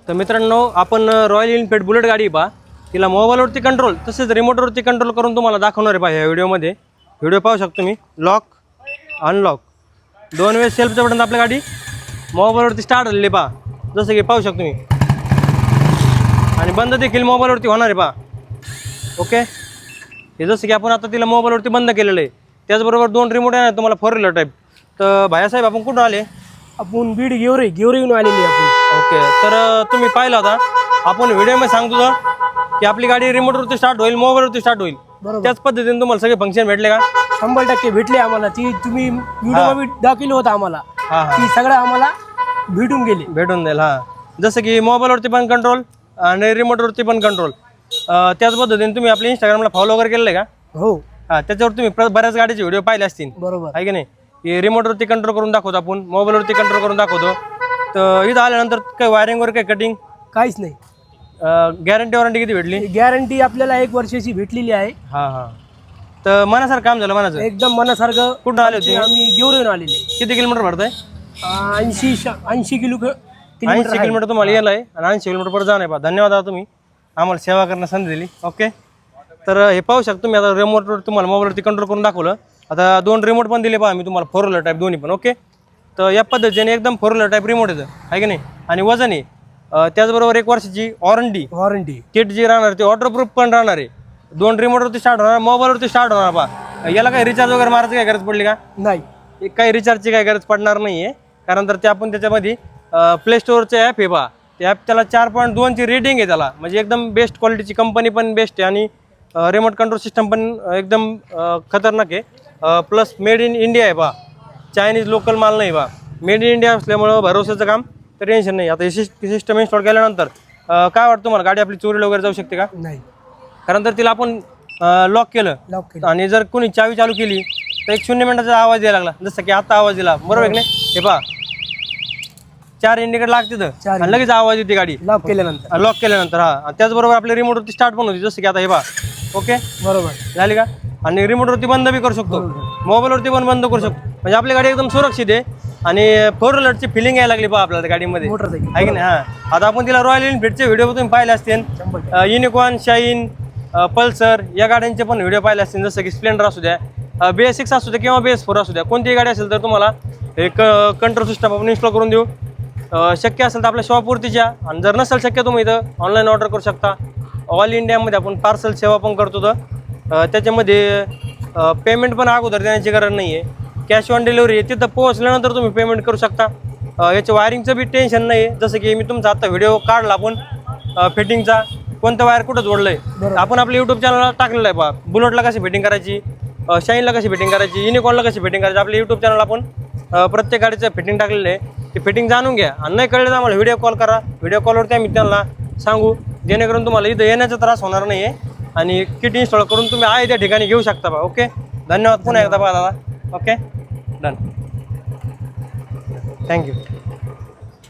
तर मित्रांनो आपण रॉयल एनफील्ड बुलेट गाडी पहा, तिला मोबाईलवरती कंट्रोल तसेच रिमोटवरती कंट्रोल करून तुम्हाला दाखवणार आहे पहा ह्या व्हिडिओमध्ये. व्हिडिओ पाहू शकतो तुम्ही. लॉक अनलॉक 2 वेळेस सेल्फचं बटन आपल्या गाडी मोबाईलवरती स्टार्ट झालेली पहा, जसं की पाहू शकतो तुम्ही. आणि बंद देखील मोबाईलवरती होणार आहे पहा. ओके, हे जसं की आपण आता तिला मोबाईलवरती बंद केलेलं आहे. त्याचबरोबर 2 रिमोट आहे तुम्हाला 4 व्हीलर टाईप. तर भायासाहेब आपण कुठून आले? आपण बीड गेवरेहून आलेली आपण. ओके, तर तुम्ही पाहिलं होता आपण व्हिडिओमध्ये सांगतो की आपली गाडी रिमोटवरती स्टार्ट होईल, मोबाईलवरती स्टार्ट होईल. त्याच पद्धतीने तुम्हाला सगळे फंक्शन भेटले का? 100% भेटले आम्हाला. ती तुम्ही व्हिडिओ दाखवलं होतं आम्हाला. ती सगळं आम्हाला भेटून जाईल. हां, जसं की मोबाईलवरती पण कंट्रोल आणि रिमोटवरती पण कंट्रोल. त्याच पद्धतीने तुम्ही आपल्या इंस्टाग्रामला फॉलो वगैरे केलं आहे का? हो. हां, त्याच्यावर तुम्ही बऱ्याच गाडीचे व्हिडिओ पाहिले असतील. बरोबर आहे की नाही? की रिमोटवरती कंट्रोल करून दाखवतो आपण, मोबाईलवरती कंट्रोल करून दाखवतो. तर इथं आल्यानंतर काही वायरिंगवर काही कटिंग काहीच नाही. गॅरंटी वॉरंटी किती भेटली? गॅरंटी आपल्याला 1 वर्षाची भेटलेली आहे. हां. तर मनासारखं काम झालं मनाचं? एकदम मनासारखं. कुठं आले होते? आम्ही गेवरेहून आलेले. किती किलोमीटर भरतंय? 80 किलोमीटर तुम्हाला यायला आहे आणि 80 किलोमीटर परत जाणार आहे पहा. धन्यवाद दादा, तुम्ही आम्हाला सेवा करण्यास संधी दिली. ओके, तर हे पाहू शकतो तुम्ही. आता रिमोटवर तुम्हाला मोबाईलवरती कंट्रोल करून दाखवलं. आता 2 रिमोट पण दिले पहा मी तुम्हाला, 4 व्हीलर टाईप दोन्ही पण. ओके, तर या पद्धतीने एकदम 4 व्हीलर टाईप रिमोट येतं, आहे की नाही? आणि वजन आहे. त्याचबरोबर 1 वर्षाची वॉरंटी किट जी राहणार ती वॉटरप्रूफ पण राहणार आहे. 2 रिमोटवरती स्टार्ट होणार, मोबाईलवरती स्टार्ट होणार पहा. याला काही रिचार्ज वगैरे मारायची काय गरज पडली का? नाही, काही रिचार्जची काही गरज पडणार नाही आहे. कारण तर ते आपण त्याच्यामध्ये प्ले स्टोअरचे ॲप आहे पहा. ते ॲप त्याला 4.2ची रेटिंग आहे त्याला, म्हणजे एकदम बेस्ट क्वालिटीची. कंपनी पण बेस्ट आहे आणि रिमोट कंट्रोल सिस्टम पण एकदम खतरनाक आहे. प्लस मेड इन इंडिया आहे पहा, चायनीज लोकल माल नाही पहा. मेड इन इंडिया असल्यामुळं भरोसाचं काम, तर टेन्शन नाही. आता हे सिस्टम इन्स्टॉल केल्यानंतर काय वाटतं तुम्हाला, गाडी आपली चोरीला वगैरे जाऊ शकते का? नाही. कारण तर तिला आपण लॉक केलं आणि जर कोणी चावी चालू केली तर 1 0 मिनिटाचा आवाज द्यायला लागला, जसं की आता आवाज दिला, बरोबर आहे की नाही? हे पहा 4 इंडिकेटर लागते तर आणि लगेच आवाज येते गाडी लॉक केल्यानंतर. हा, त्याचबरोबर आपल्या रिमोटवरती स्टार्ट पण होती, जसं की आता हे पहा. ओके, बरोबर झाली का? आणि रिमोटवरती बंद बी करू शकतो, मोबाईलवरती पण बंद करू शकतो. म्हणजे आपली गाडी एकदम सुरक्षित आहे आणि 4 व्हीलरची फिलिंग यायला लागली पहा आपल्याला गाडीमध्ये, आहे की नाही? हां, आता आपण तिला रॉयल एनफील्डचे व्हिडिओ तुम्ही पाहिले असतील. युनिकॉर्न, शाईन, पल्सर या गाड्यांचे पण व्हिडिओ पाहिले असतील, जसं की स्प्लेंडर असू द्या, BS6 असू द्या किंवा BS4 असू द्या. कोणतीही गाडी असेल तर तुम्हाला एक कंट्रोल सिस्टम आपण इन्स्टॉल करून देऊ. शक्य असेल तर आपल्या शॉपवरतीच्या, आणि जर नसेल शक्य तुम्ही इथं ऑनलाईन ऑर्डर करू शकता. ऑल इंडियामध्ये आपण पार्सल सेवा पण करतो. तर त्याच्यामध्ये पेमेंट पण अगोदर देण्याची गरज नाही आहे. कॅश ऑन डिलिव्हरी आहे, तिथं पोहोचल्यानंतर तुम्ही पेमेंट करू शकता. याच्या वायरिंगचं बी टेन्शन नाही आहे. जसं की मी तुमचा आता व्हिडिओ काढला आपण फिटिंगचा, कोणतं वायर कुठं जोडलं आहे आपण आपल्या यूट्यूब चॅनलला टाकलेलं आहे पहा. बुलेटला कशी फिटिंग करायची, शाईनला कशी फिटिंग करायची, युनिकॉर्नला कशी फिटिंग करायची, आपल्या यूट्यूब चॅनल आपण प्रत्येक गाडीचं फिटिंग टाकलेलं आहे. ती फिटिंग जाणून घ्या आणि नाही कळलं तर आम्हाला व्हिडिओ कॉल करा. व्हिडिओ कॉलवरती आम्ही त्यांना सांगू, जेणेकरून तुम्हाला इथं येण्याचा त्रास होणार नाही आहे आणि किट इन्स्टॉल करून तुम्ही आहे त्या ठिकाणी घेऊ शकता बा. ओके, धन्यवाद पुन्हा एकदा बघा दादा. Okay, done, thank you.